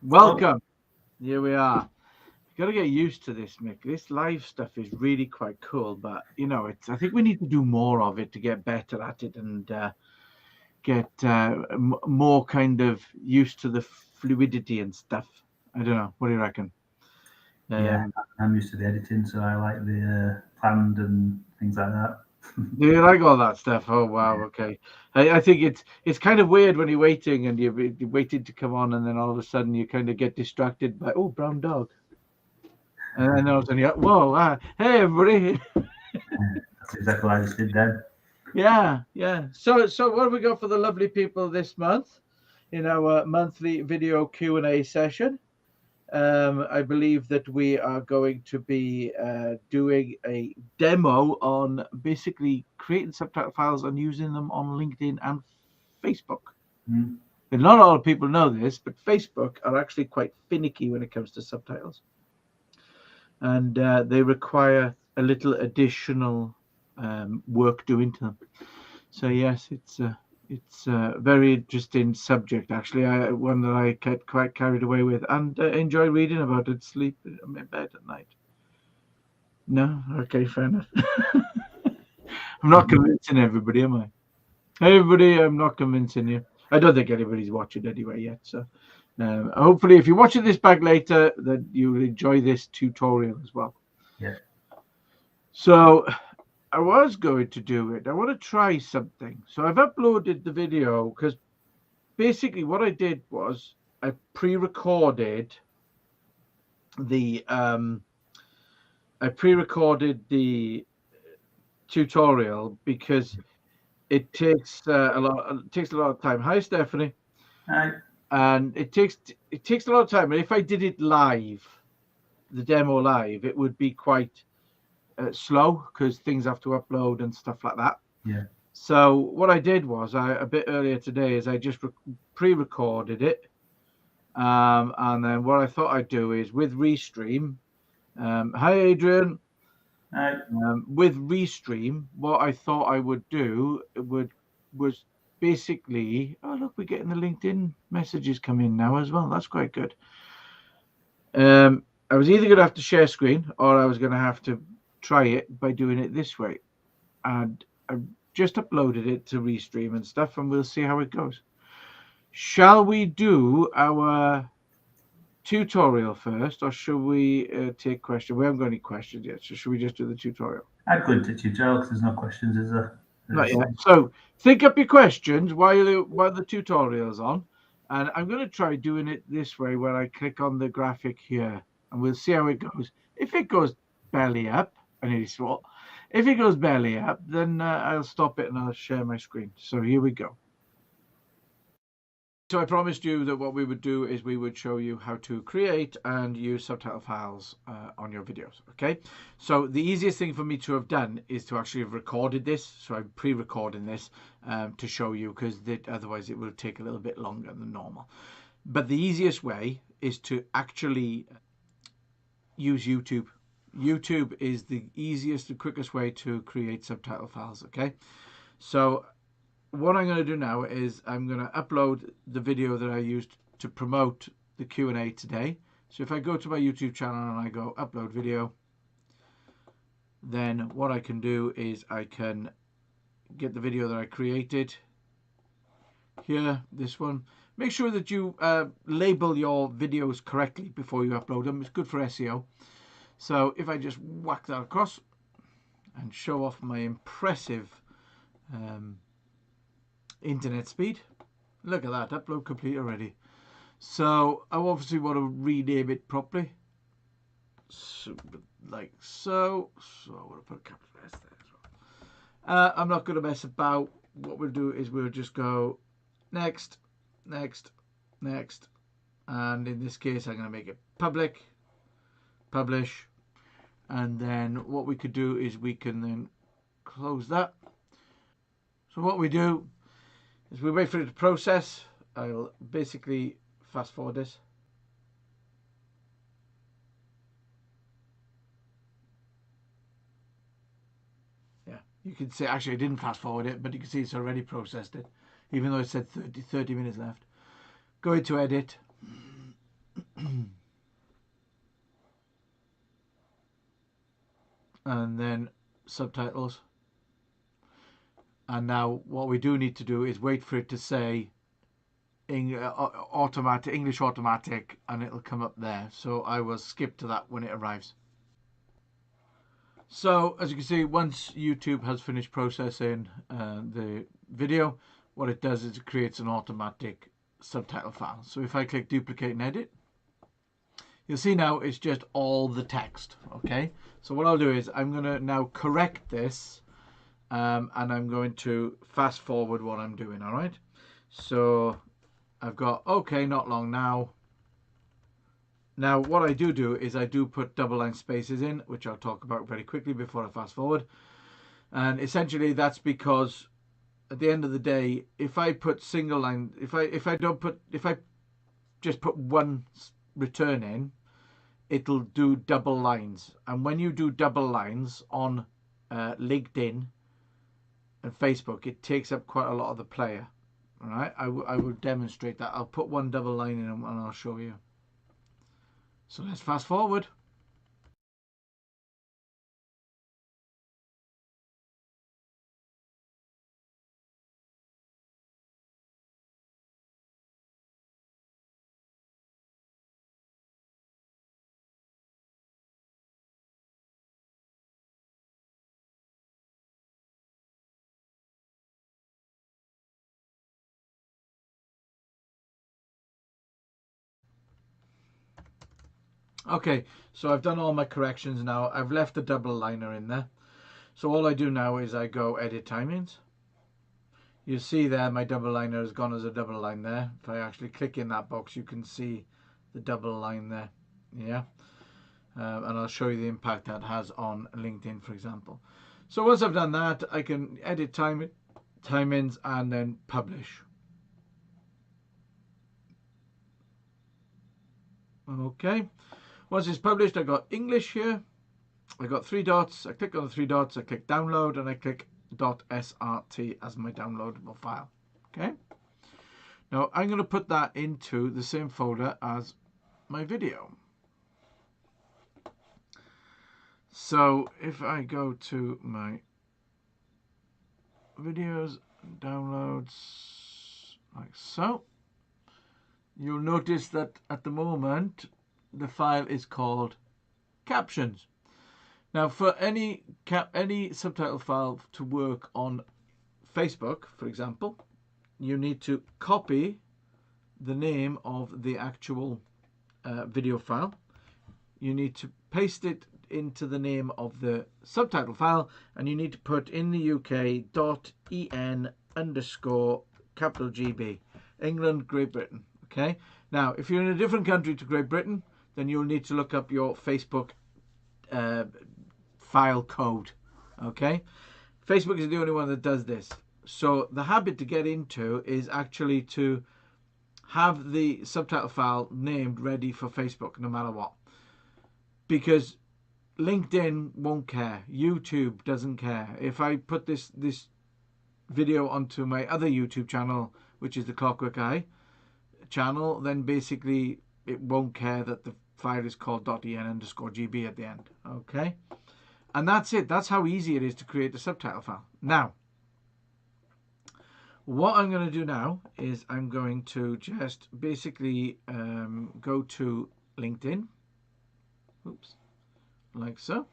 Hello. Welcome. Here we are. You got to get used to this, Mick. This live stuff is really quite cool, but it's. I think we need to do more of it to get better at it and get more kind of used to the fluidity and stuff. I don't know. What do you reckon? Yeah, Um, I'm used to the editing, so I like the planned and things like that. do you like all that stuff? Oh wow, Yeah. okay. I think it's kind of weird when you're waiting and you're waiting to come on, and then all of a sudden you kind of get distracted by brown dog, and then all of a sudden you're whoa, hey everybody. That's exactly what I just did then. Yeah, yeah. So what have we got for the lovely people this month in our monthly video Q&A session? I believe that we are going to be doing a demo on basically creating subtitle files and using them on LinkedIn and Facebook. Mm. And not a lot of people know this, but Facebook are actually quite finicky when it comes to subtitles, and they require a little additional work doing to them. So yes, it's a very interesting subject actually. One that I get quite carried away with and enjoy reading about it. Sleep in bed at night. No, okay, fair enough. I'm not convincing everybody, am I? Everybody, I'm not convincing you. I don't think anybody's watching anyway yet. So hopefully, if you're watching this back later, that you will enjoy this tutorial as well. Yeah. So I was going to do it. I want to try something. So I've uploaded the video because basically what I did was I pre-recorded the um, the tutorial because it takes a lot of time. Hi, Stephanie. Right. And it takes a lot of time. And if I did it live, the demo live, it would be quite slow because things have to upload and stuff like that. Yeah. So what I did was a bit earlier today is I just pre-recorded it. And then what I thought I'd do is with Restream. Hi, Adrian. Right. With Restream, what I thought I would do was basically. Oh, look, we're getting the LinkedIn messages come in now as well. That's quite good. I was either going to have to share screen or I was going to have to try it by doing it this way. And I just uploaded it to Restream and stuff, and we'll see how it goes. Shall we do our tutorial first, or should we take questions? We haven't got any questions yet, so should we just do the tutorial? I'd go into tutorial because there's no questions, is there? Not There's, yet. So think up your questions while the tutorial's on, and I'm going to try doing it this way, where I click on the graphic here, and we'll see how it goes. If it goes belly up, I nearly swore. If it goes belly up, then I'll stop it and I'll share my screen. So here we go. So I promised you that what we would do is we would show you how to create and use subtitle files on your videos. Okay. So the easiest thing for me to have done is to actually have recorded this. So I'm pre-recording this to show you because otherwise it will take a little bit longer than normal. But the easiest way is to actually use YouTube. YouTube is the easiest and quickest way to create subtitle files. Okay. So what I'm going to do now is I'm going to upload the video that I used to promote the Q&A today. So if I go to my YouTube channel and I go upload video, then what I can do is I can get the video that I created here, this one. Make sure that you label your videos correctly before you upload them. It's good for SEO. So if I just whack that across and show off my impressive internet speed. Look at that, upload complete already. So I obviously want to rename it properly. So, like so. So I want to put a capital S there as well. I'm not going to mess about. What we'll do is we'll just go next, next, next. And in this case, I'm going to make it public, publish. And then what we could do is we can then close that. So what we do is we wait for it to process. I'll basically fast forward this. Yeah, you can see, actually I didn't fast forward it, but you can see it's already processed it, even though it said 30 minutes left. Go into edit, and then subtitles. And now what we do need to do is wait for it to say automatic English automatic, and it'll come up there. So I will skip to that when it arrives. So as you can see, once YouTube has finished processing the video, what it does is it creates an automatic subtitle file. So if I click duplicate and edit, you'll see now it's just all the text. Okay, so what I'll do is I'm going to now correct this, and I'm going to fast forward what I'm doing. All right, so I've got okay, not long now. Now what I do is I do put double line spaces in, which I'll talk about very quickly before I fast forward. And essentially that's because at the end of the day, if I put single line, if I just put one return in, it'll do double lines. And when you do double lines on LinkedIn and Facebook, it takes up quite a lot of the player. All right, I will demonstrate that. I'll put one double line in and I'll show you. So let's fast forward. Okay, so I've done all my corrections now. I've left the double liner in there. So all I do now is I go edit timings. You see there my double liner has gone as a double line there. If I actually click in that box, you can see the double line there. Yeah, and I'll show you the impact that has on LinkedIn, for example. So once I've done that, I can edit timings and then publish. Okay, once it's published, I got English here. I got three dots. I click on the three dots. I click download, and I click .srt as my downloadable file. Okay. Now I'm going to put that into the same folder as my video. So if I go to my videos, downloads, like so, you'll notice that at the moment the file is called captions. Now for any subtitle file to work on Facebook, for example, you need to copy the name of the actual video file. You need to paste it into the name of the subtitle file, and you need to put in the UK .en underscore capital GB, England, Great Britain. Okay. Now, if you're in a different country to Great Britain, then you'll need to look up your Facebook file code. Okay. Facebook is the only one that does this. So the habit to get into is actually to have the subtitle file named ready for Facebook no matter what. Because LinkedIn won't care. YouTube doesn't care. If I put this video onto my other YouTube channel, which is the Clockwork Eye channel, then basically it won't care that the file is called .en underscore GB at the end. Okay? And that's it. That's how easy it is to create a subtitle file. Now, what I'm going to do now is I'm going to just basically go to LinkedIn. Oops. Like so.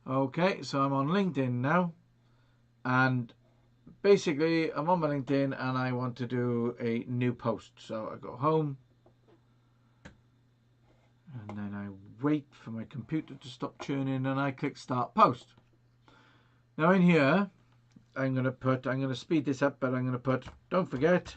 Okay, so I'm on LinkedIn now. And basically, I'm on my LinkedIn and I want to do a new post. So I go home. And then I wait for my computer to stop churning and I click start post. Now in here, I'm going to speed this up, but I'm going to put, don't forget,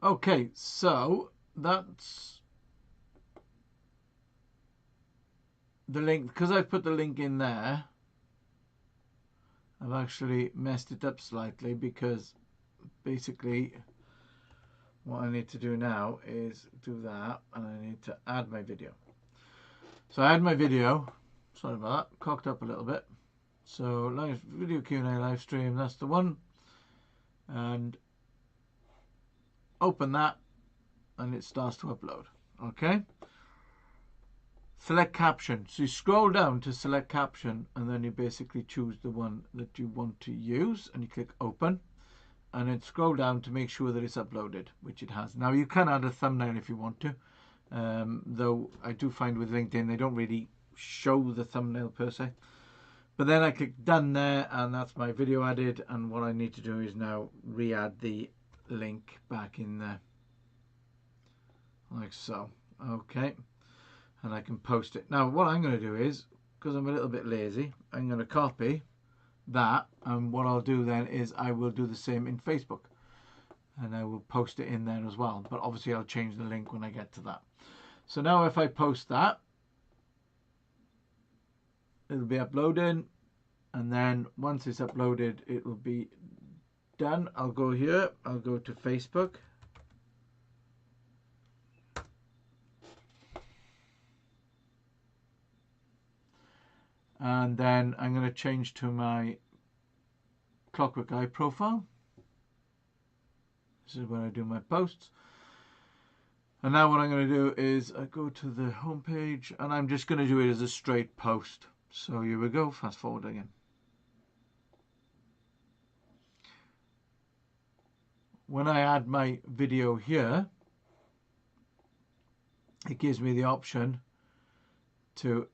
Okay, so that's the link. Because I've put the link in there, I've actually messed it up slightly, because basically what I need to do now is do that, and I need to add my video. So I add my video. Sorry about that. Cocked up a little bit. So live video Q&A live stream. That's the one. And open that, and it starts to upload. Okay. Select caption. So you scroll down to select caption, and then you basically choose the one that you want to use, and you click open, and then scroll down to make sure that it's uploaded, which it has. Now you can add a thumbnail if you want to, though I do find with LinkedIn they don't really show the thumbnail per se. But then I click done there, and that's my video added, and what I need to do is now re-add the link back in there, like so. Okay. And I can post it. Now what I'm going to do is, because I'm a little bit lazy, I'm going to copy that, and what I'll do then is I will do the same in Facebook, and I will post it in there as well, but obviously I'll change the link when I get to that. So now if I post that, it'll be uploading, and then once it's uploaded it will be done. I'll go here, I'll go to Facebook, and then I'm going to change to my Clockwork Eye profile. This is where I do my posts. And now what I'm going to do is I go to the home page, and I'm just going to do it as a straight post. So here we go, fast forward again. When I add my video here, it gives me the option to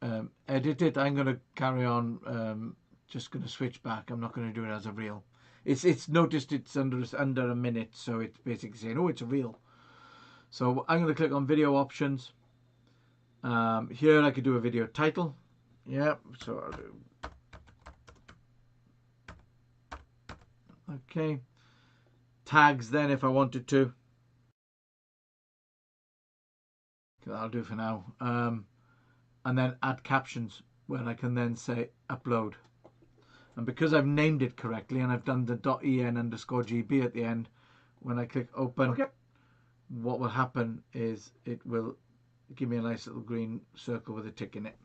edit it. I'm going to carry on, just going to switch back. I'm not going to do it as a reel. It's noticed it's under a minute, so it's basically saying, oh, it's a reel. So I'm going to click on video options. Here I could do a video title. Yeah, so I'll do. Okay. Tags then if I wanted to. That'll do for now. And then add captions, where I can then say upload. And because I've named it correctly and I've done the .en_GB at the end, when I click open, okay, what will happen is it will give me a nice little green circle with a tick in it.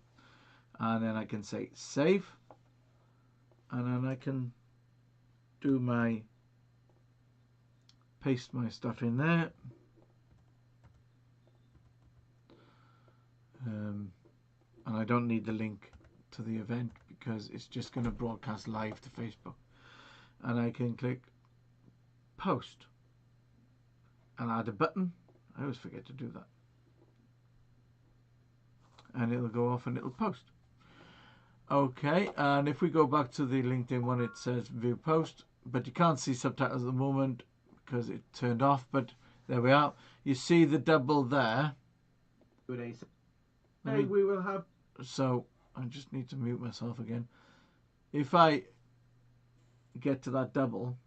And then I can say save, and then I can do my paste my stuff in there. And I don't need the link to the event because it's just going to broadcast live to Facebook. And I can click post and add a button. I always forget to do that. And it'll go off and it'll post. Okay, and if we go back to the LinkedIn one, it says view post, but you can't see subtitles at the moment because it turned off, but there we are. You see the double there. Hey, we will have. So I just need to mute myself again. If I get to that double,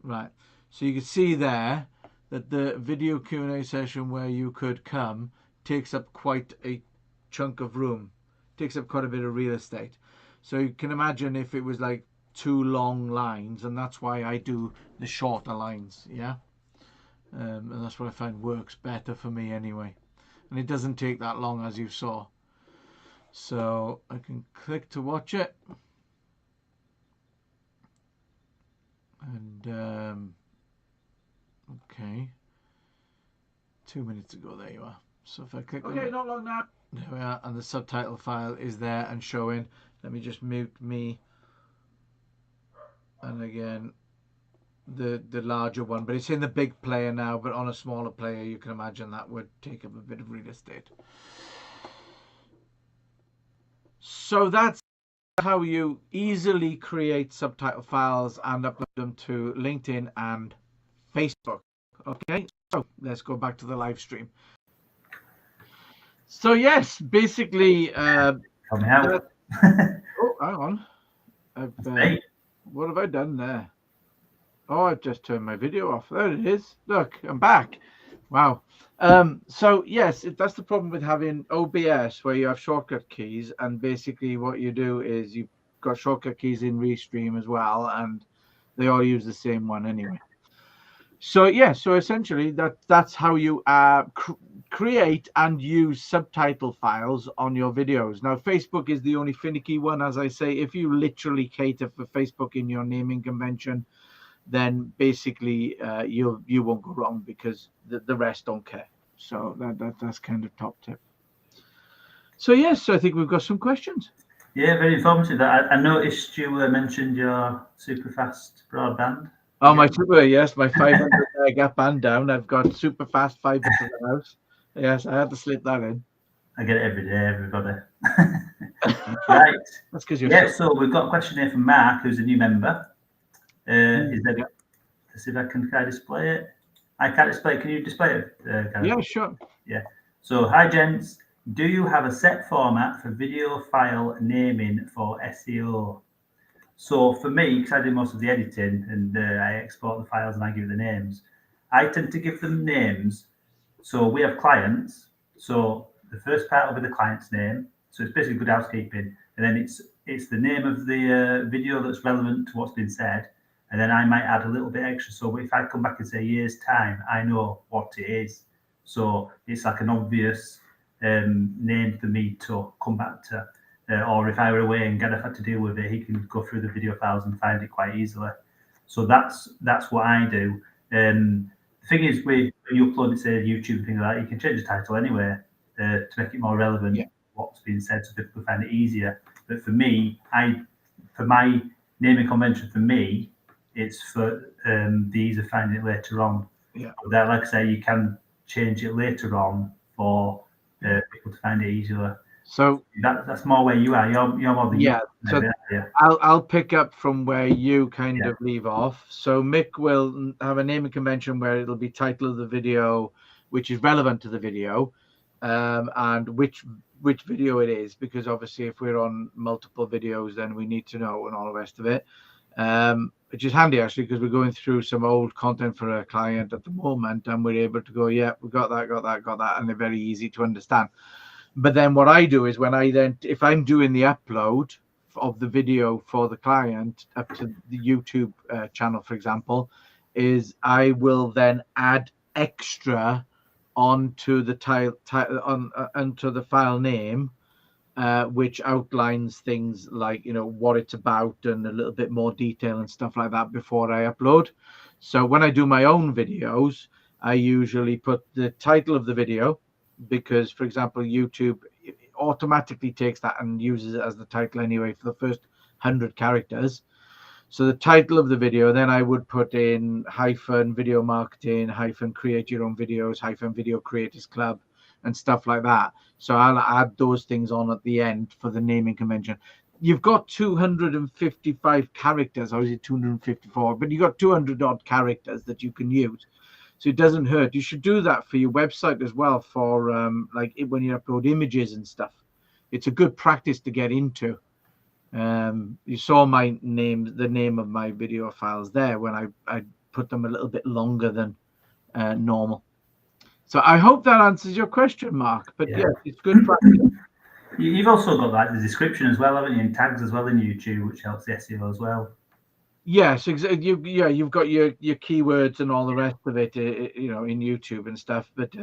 right, so you can see there that the video Q&A session where you could come takes up quite a chunk of room, takes up quite a bit of real estate. So you can imagine if it was like 2 long lines, and that's why I do the shorter lines, yeah, and that's what I find works better for me anyway, and it doesn't take that long, as you saw. So I can click to watch it, and okay, 2 minutes ago, there you are. So if I click on it, not long now. there we are, and the subtitle file is there and showing. Let me just mute me, and again the larger one, but it's in the big player now, but on a smaller player you can imagine that would take up a bit of real estate. So that's how you easily create subtitle files and upload them to LinkedIn and Facebook. Okay, so let's go back to the live stream. So yes, basically, Help me out. oh, hang on. What have I done there? Oh, I've just turned my video off. There it is. Look, I'm back. Wow. So yes, that's the problem with having OBS, where you have shortcut keys, and basically what you do is you've got shortcut keys in Restream as well, and they all use the same one anyway. So yeah, so essentially that's how you create and use subtitle files on your videos. Now, Facebook is the only finicky one, as I say. If you literally cater for Facebook in your naming convention, then basically you won't go wrong, because the rest don't care. So that's kind of top tip. So yes, I think we've got some questions. Yeah, very informative. I noticed you mentioned your super fast broadband. Oh, my 500 meg up and down. I've got super fast fiber to the house. Yes, I had to slip that in. I get it every day, everybody. Right. That's because you're. Yeah, so we've got a question here from Mark, who's a new member. Is there? Let's see if I can display it. I can't display it. Can you display it? Yeah, sure. Yeah. So, hi, gents. Do you have a set format for video file naming for SEO? So, for me, because I do most of the editing and I export the files and I give the names, I tend to give them names. So, we have clients. So, the first part will be the client's name. So, it's basically good housekeeping. And then it's the name of the video that's relevant to what's been said. And then I might add a little bit extra. So if I come back and say year's time, I know what it is. So it's like an obvious name for me to come back to. Or if I were away and Gareth had to deal with it, he can go through the video files and find it quite easily. So that's what I do. The thing is, when you upload it to YouTube and things like that, you can change the title anyway to make it more relevant to what's being said, so people find it easier. But for me, for my naming convention, for me, it's for the ease of finding it later on. Yeah. But that, like I say, you can change it later on for people to find it easier. So that's more where you are. You're more the So I'll pick up from where you kind of leave off. So Mick will have a naming convention where it'll be title of the video, which is relevant to the video, and which video it is, because obviously if we're on multiple videos, then we need to know and all the rest of it. Which is handy actually, because we're going through some old content for a client at the moment, and we're able to go, yeah, we got that, and they're very easy to understand. But then what I do is if I'm doing the upload of the video for the client up to the YouTube channel, for example, is I will then add extra onto the onto the file name, which outlines things like, what it's about and a little bit more detail and stuff like that before I upload. So when I do my own videos, I usually put the title of the video, because, for example, YouTube automatically takes that and uses it as the title anyway for the first 100 characters. So the title of the video, then I would put in -video marketing, -create your own videos, -video creators club, and stuff like that. So I'll add those things on at the end for the naming convention. You've got 255 characters, or is it 254? But you've got 200 odd characters that you can use. So it doesn't hurt. You should do that for your website as well, for like when you upload images and stuff. It's a good practice to get into. You saw the name of my video files there when I put them a little bit longer than normal. So I hope that answers your question, Mark. But yeah, it's good practice. You've also got like the description as well, haven't you, and tags as well in YouTube, which helps the SEO as well. Yes, exactly. You've got your keywords and all the rest of it, in YouTube and stuff. But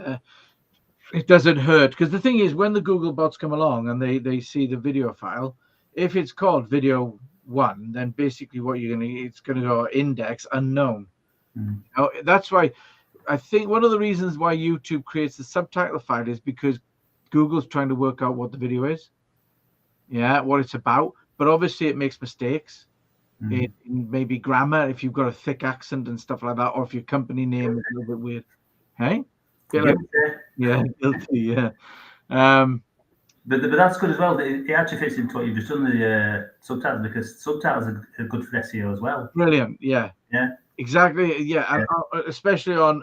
it doesn't hurt, because the thing is, when the Google bots come along and they see the video file, if it's called video 1, then basically it's going to go index unknown. That's why I think one of the reasons why YouTube creates the subtitle file is because Google's trying to work out what the video is, what it's about. But obviously it makes mistakes. It may be grammar, if you've got a thick accent and stuff like that, or if your company name is a little bit weird. Hey? Guilty, yeah. But that's good as well. It actually fits into what you've just done, the subtitles, because subtitles are good for SEO as well. Brilliant, yeah. Yeah. Exactly, yeah. And especially on,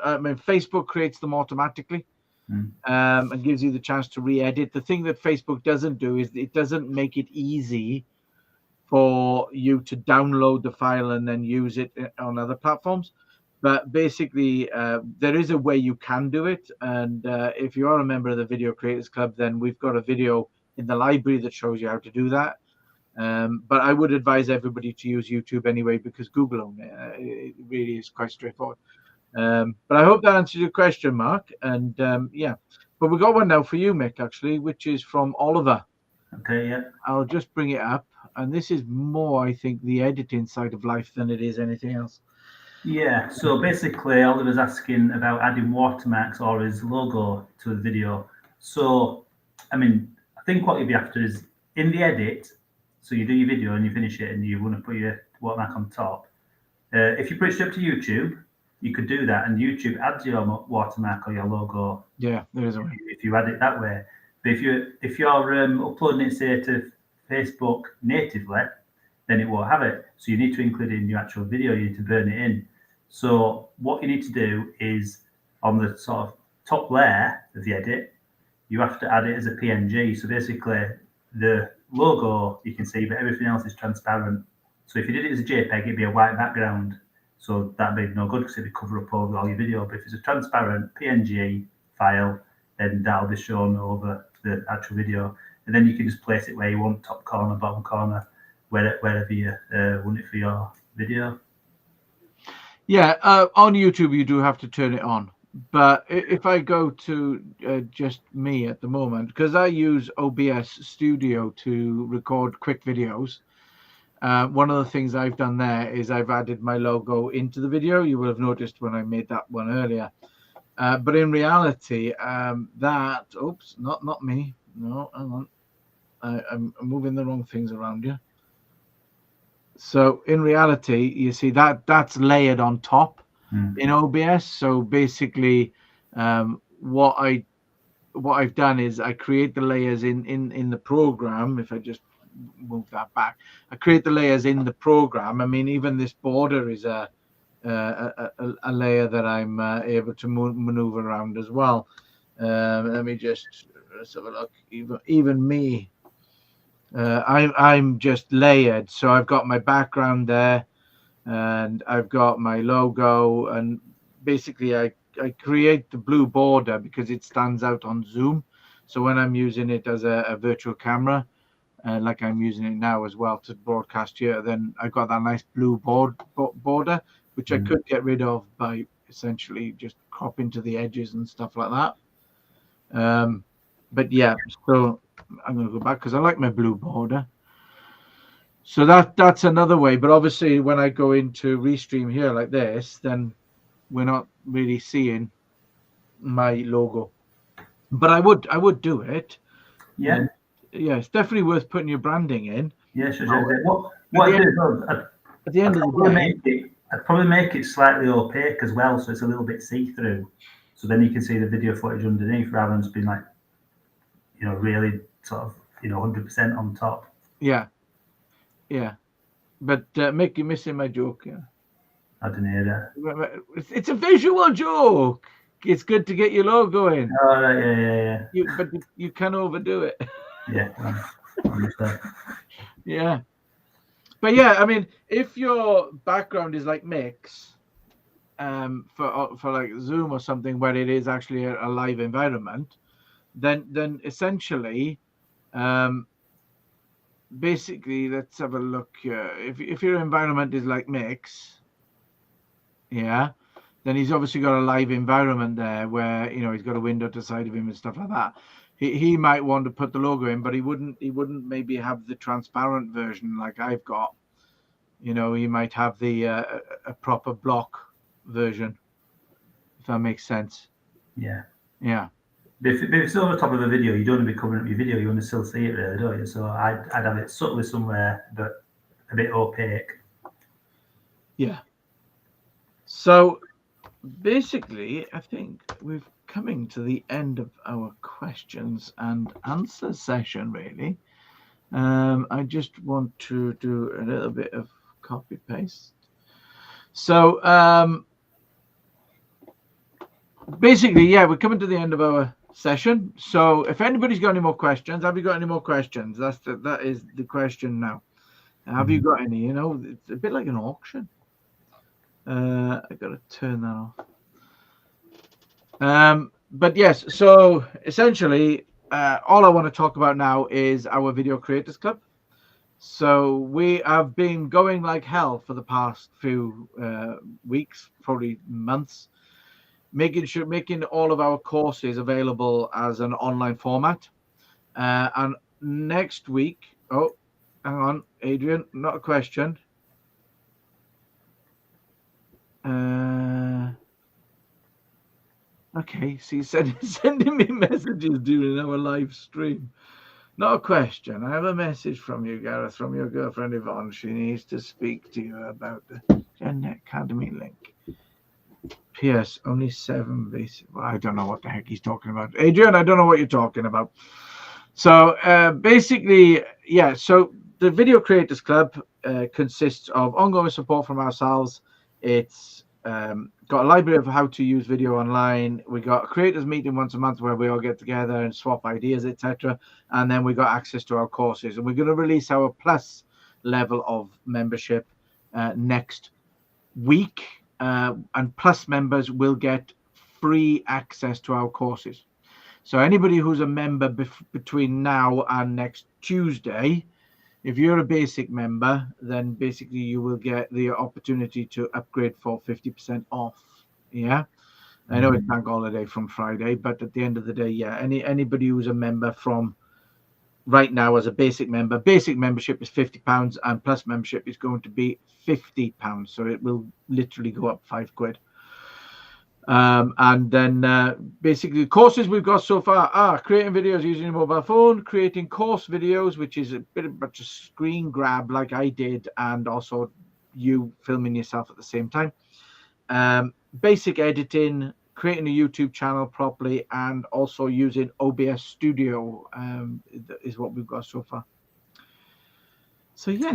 Facebook creates them automatically, and gives you the chance to re-edit. The thing that Facebook doesn't do is it doesn't make it easy for you to download the file and then use it on other platforms. But basically, there is a way you can do it. And if you are a member of the Video Creators Club, then we've got a video in the library that shows you how to do that. But I would advise everybody to use YouTube anyway, because Google own it. It really is quite straightforward. But I hope that answers your question, Mark. And yeah, but we've got one now for you, Mick, actually, which is from Oliver. Okay, yeah. I'll just bring it up. And this is more, I think, the editing side of life than it is anything else. Yeah, so basically Oliver's asking about adding watermarks or his logo to the video. So, I mean, I think what you'd be after is in the edit, so you do your video and you finish it and you want to put your watermark on top. If you push it up to YouTube, you could do that and YouTube adds your watermark or your logo. Yeah, there is a way. If you add it that way. But if you're uploading it, say, to Facebook natively, then it won't have it. So you need to include it in your actual video. You need to burn it in. So what you need to do is on the sort of top layer of the edit, you have to add it as a PNG. So basically the logo you can see, but everything else is transparent. So if you did it as a JPEG, it'd be a white background. So that'd be no good because it'd cover up over all your video. But if it's a transparent PNG file, then that'll be shown over the actual video. And then you can just place it where you want, top corner, bottom corner, wherever you want it for your video. Yeah, on YouTube, you do have to turn it on. But if I go to just me at the moment, because I use OBS Studio to record quick videos, one of the things I've done there is I've added my logo into the video. You will have noticed when I made that one earlier. But in reality, oops, not me. No, hang on. I'm moving the wrong things around here. So in reality, you see that's layered on top in OBS. So basically, what I've done is I create the layers in the program. If I just move that back, I create the layers in the program. I mean, even this border is a layer that I'm able to maneuver around as well. Let me just let's have a look. Even me. I'm just layered, so I've got my background there and I've got my logo, and basically I create the blue border because it stands out on Zoom. So when I'm using it as a virtual camera, like I'm using it now as well to broadcast here, then I've got that nice blue border, which I could get rid of by essentially just cropping to the edges and stuff like that. But yeah, so I'm going to go back because I like my blue border. So that's another way. But obviously, when I go into Restream here like this, then we're not really seeing my logo. But I would do it. Yeah. And yeah, it's definitely worth putting your branding in. Yeah, sure. What I do, At the end of the day, I'd probably make it slightly opaque as well, so it's a little bit see-through. So then you can see the video footage underneath rather than just being like, really sort of, 100% on top. Yeah. But Mick, you're missing my joke. Yeah. I didn't hear that. It's a visual joke. It's good to get your logo in. Oh, right, yeah. But you can overdo it. Yeah. Yeah. But yeah, I mean, if your background is like Mick's, for like Zoom or something where it is actually a live environment, then essentially, basically, let's have a look here. If your environment is like Mick's, yeah, then he's obviously got a live environment there where he's got a window to the side of him and stuff like that. He might want to put the logo in, but he wouldn't maybe have the transparent version like I've got. He might have the a proper block version, if that makes sense. Yeah. But if it's over top of a video, you don't want to be covering up your video. You want to still see it, really, don't you? So I'd have it subtly somewhere, but a bit opaque. Yeah. So basically, I think we're coming to the end of our questions and answer session, really. I just want to do a little bit of copy paste. So basically, yeah, we're coming to the end of our session. So if anybody's got any more questions, have you got any more questions? That is the question now. Have you got any? You know, it's a bit like an auction. I got to turn that off. But yes, so essentially, all I want to talk about now is our Video Creators Club. So we have been going like hell for the past few weeks, probably months, making all of our courses available as an online format. And next week, oh, hang on, Adrian, not a question. Okay, so you're sending me messages during our live stream. Not a question. I have a message from you, Gareth, from your girlfriend Yvonne. She needs to speak to you about the Gen Academy link. P.S. Only 7 basic. Well, I don't know what the heck he's talking about. Adrian, I don't know what you're talking about. So basically, yeah, so the Video Creators Club consists of ongoing support from ourselves. It's got a library of how to use video online. We got a creators meeting once a month where we all get together and swap ideas, etc. And then we got access to our courses. And we're going to release our plus level of membership next week. And plus members will get free access to our courses. So anybody who's a member between now and next Tuesday, if you're a basic member, then basically you will get the opportunity to upgrade for 50% off. Yeah. I know it's bank holiday from Friday, but at the end of the day, yeah, anybody who's a member from right now as a basic membership is £50 and plus membership is going to be £50. So it will literally go up £5. And then basically the courses we've got so far are creating videos using a mobile phone, creating course videos, which is a bit of a screen grab like I did, and also you filming yourself at the same time. Basic editing, creating a YouTube channel properly, and also using OBS Studio is what we've got so far. So yeah,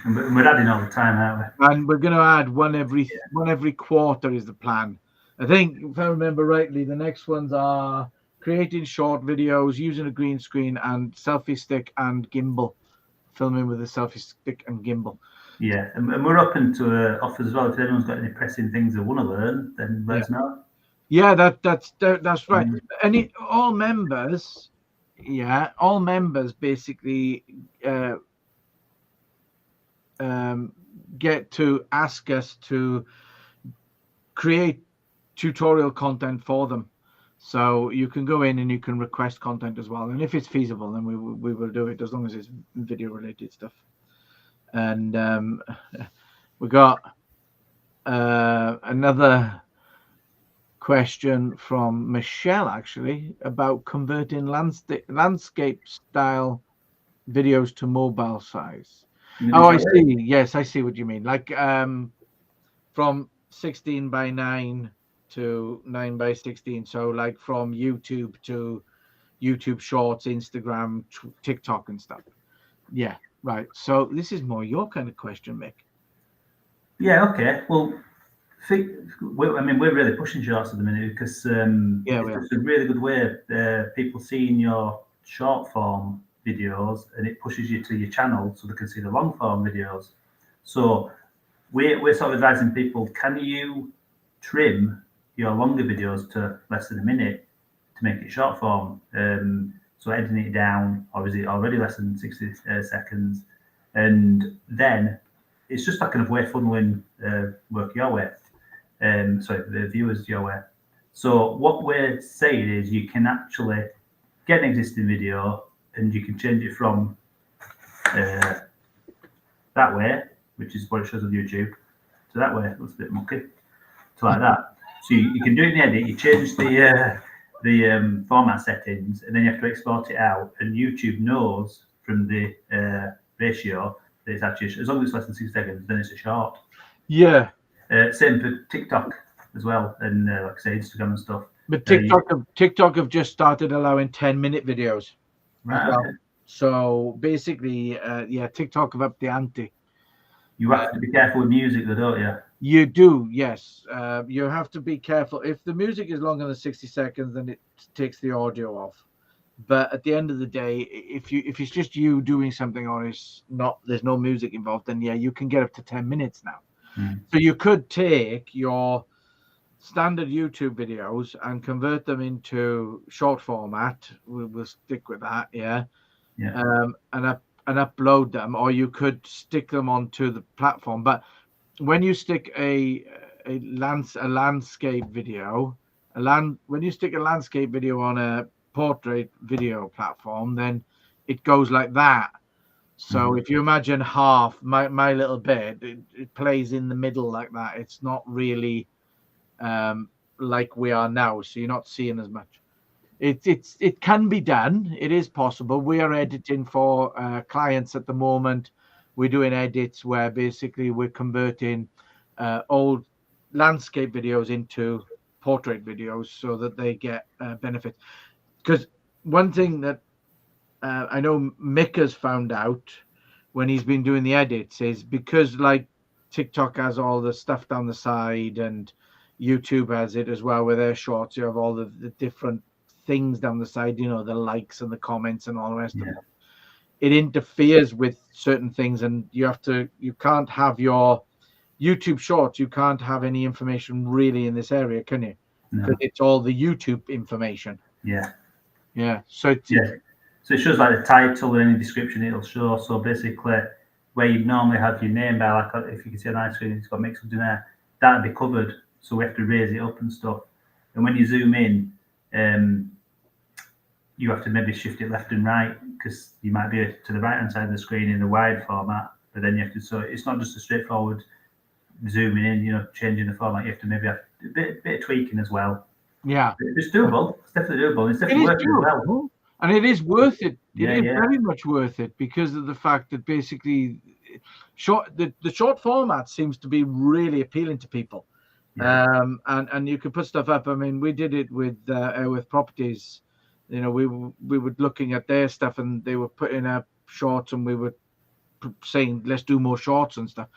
and we're adding all the time, aren't we? And we're going to add one every quarter is the plan. I think, if I remember rightly, the next ones are creating short videos using a green screen and selfie stick and gimbal, filming with a selfie stick and gimbal. Yeah, and we're open to offers as well. If anyone's got any pressing things they want to learn, then let us know. Yeah, that's right. All members basically get to ask us to create tutorial content for them. So you can go in and you can request content as well. And if it's feasible, then we will do it, as long as it's video related stuff. And we got another question from Michelle, actually, about converting landscape style videos to mobile size. Oh, I see. Yes, I see what you mean. Like from 16:9 to 9:16. So like from YouTube to YouTube Shorts, Instagram, TikTok and stuff. Yeah, right. So this is more your kind of question, Mick. Yeah, okay. Well, we're really pushing shorts at the minute because it's a really good way of people seeing your short form videos, and it pushes you to your channel so they can see the long form videos. So we're sort of advising people, can you trim your longer videos to less than a minute to make it short form? So editing it down, or is it already less than 60 seconds? And then it's just that kind of way funneling work your way. The viewers your way. So what we're saying is you can actually get an existing video and you can change it from that way, which is what it shows on YouTube, to that way. It looks a bit mucky. To like that. So you can do it in the edit. You change the format settings, and then you have to export it out. And YouTube knows from the ratio that it's actually, as long as it's less than 6 seconds, then it's a short. Yeah. Same for TikTok as well, and like I say, Instagram and stuff. But TikTok have just started allowing 10-minute videos. Right. Well. Okay. So basically, TikTok have upped the ante. You have to be careful with music, though, don't you? You do, yes. You have to be careful. If the music is longer than 60 seconds, then it takes the audio off. But at the end of the day, if it's just you doing something or there's no music involved, then yeah, you can get up to 10 minutes now. So you could take your standard YouTube videos and convert them into short format. We'll stick with that, yeah. And upload them, or you could stick them onto the platform. But when you stick a landscape video, when you stick a landscape video on a portrait video platform, then it goes like that. So if you imagine half my little bit, it plays in the middle like that. It's not really like we are now, so you're not seeing as much. It can be done. It is possible. We are editing for clients at the moment. We're doing edits where basically we're converting old landscape videos into portrait videos so that they get benefit. Because one thing that I know Mick has found out when he's been doing the edits is because like TikTok has all the stuff down the side and YouTube has it as well with their shorts. You have all the different things down the side, the likes and the comments and all the rest of it. It interferes with certain things, and you can't have your YouTube shorts. You can't have any information really in this area, can you? Because it's all the YouTube information. Yeah. So so it shows like the title and any description it'll show. So basically, where you normally have your name by, like if you can see an ice cream, it's got mixed in there, that'll be covered. So we have to raise it up and stuff. And when you zoom in, you have to maybe shift it left and right because you might be to the right hand side of the screen in the wide format. But then you have to, so it's not just a straightforward zooming in, changing the format. You have to maybe have a bit of tweaking as well. Yeah, it's doable. It's definitely doable. It's definitely worth it as well. And it is worth it. It is very much worth it because of the fact that basically the short format seems to be really appealing to people. And you can put stuff up. I mean, we did it with Properties. We were looking at their stuff and they were putting up shorts and we were saying let's do more shorts and stuff,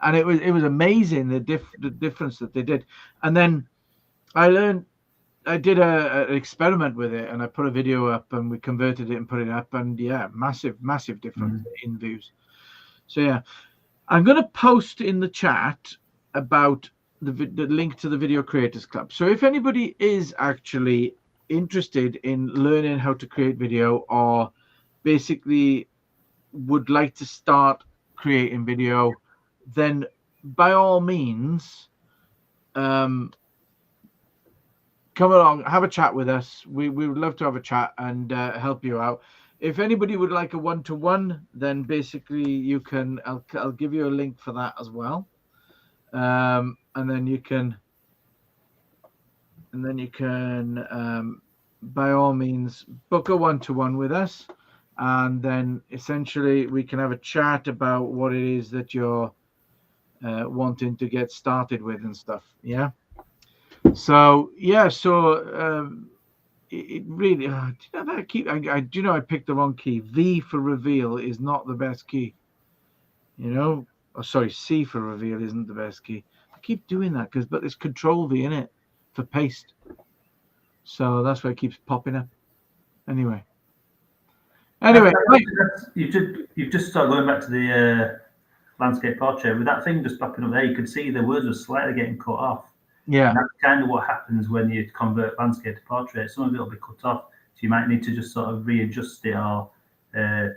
and it was amazing the difference that they did. And then I did an experiment with it and I put a video up and we converted it and put it up, and massive difference in views. So I'm going to post in the chat about the link to the Video Creators Club. So if anybody is actually interested in learning how to create video or basically would like to start creating video, then by all means come along, have a chat with us. We would love to have a chat and help you out. If anybody would like a one-to-one, then basically you can, I'll give you a link for that as well. And then you can by all means book a one-to-one with us, and then essentially we can have a chat about what it is that you're wanting to get started with and stuff. So it really I picked the wrong key. V for reveal is not the best key, C for reveal isn't the best key. I keep doing that but there's Control V in it for paste, so that's why it keeps popping up. Anyway, you've just started going back to the landscape portrait with that thing just popping up there. You could see the words were slightly getting cut off. And that's kind of what happens when you convert landscape to portrait. Some of it will be cut off, so you might need to just sort of readjust it or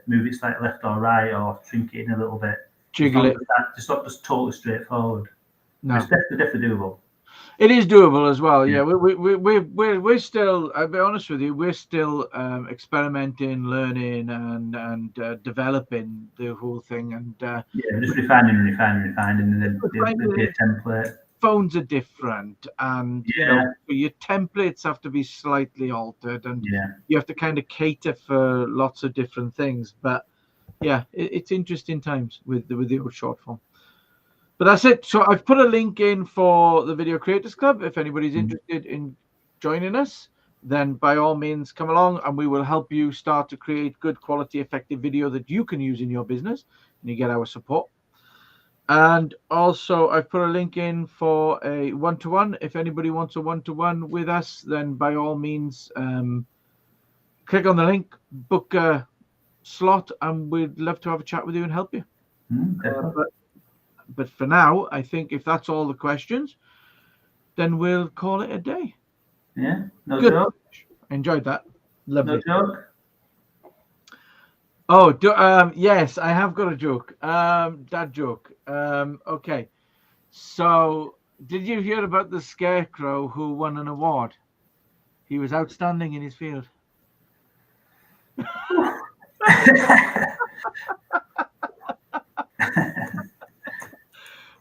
move it slightly left or right or shrink it in a little bit. Jiggle it. It's not just totally straightforward. No, it's definitely doable. It is doable as well. We're still, I'll be honest with you, we're still experimenting, learning and developing the whole thing, and just refining, and then there'll be a template. Phones are different, and your templates have to be slightly altered, and you have to kind of cater for lots of different things. But it's interesting times with the old short form. But that's it. So I've put a link in for the Video Creators Club. If anybody's interested in joining us, then by all means come along and we will help you start to create good quality, effective video that you can use in your business, and you get our support. And also I've put a link in for a one-to-one. If anybody wants a one-to-one with us, then by all means come click on the link, book a slot, and we'd love to have a chat with you and help you. But for now, I think if that's all the questions, then we'll call it a day. Yeah, no Good. joke. Enjoyed that. Lovely. No joke. Oh, yes, I have got a joke. Dad joke. Okay. So, did you hear about the scarecrow who won an award? He was outstanding in his field.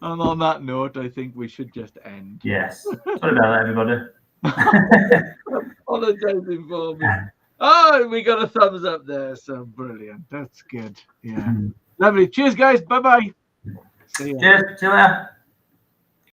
And on that note, I think we should just end. Yes. Sorry about that, everybody. Apologizing for me. Oh, we got a thumbs up there. So brilliant. That's good. Yeah. Lovely. Cheers, guys. Bye-bye. See you. Cheers. See you later.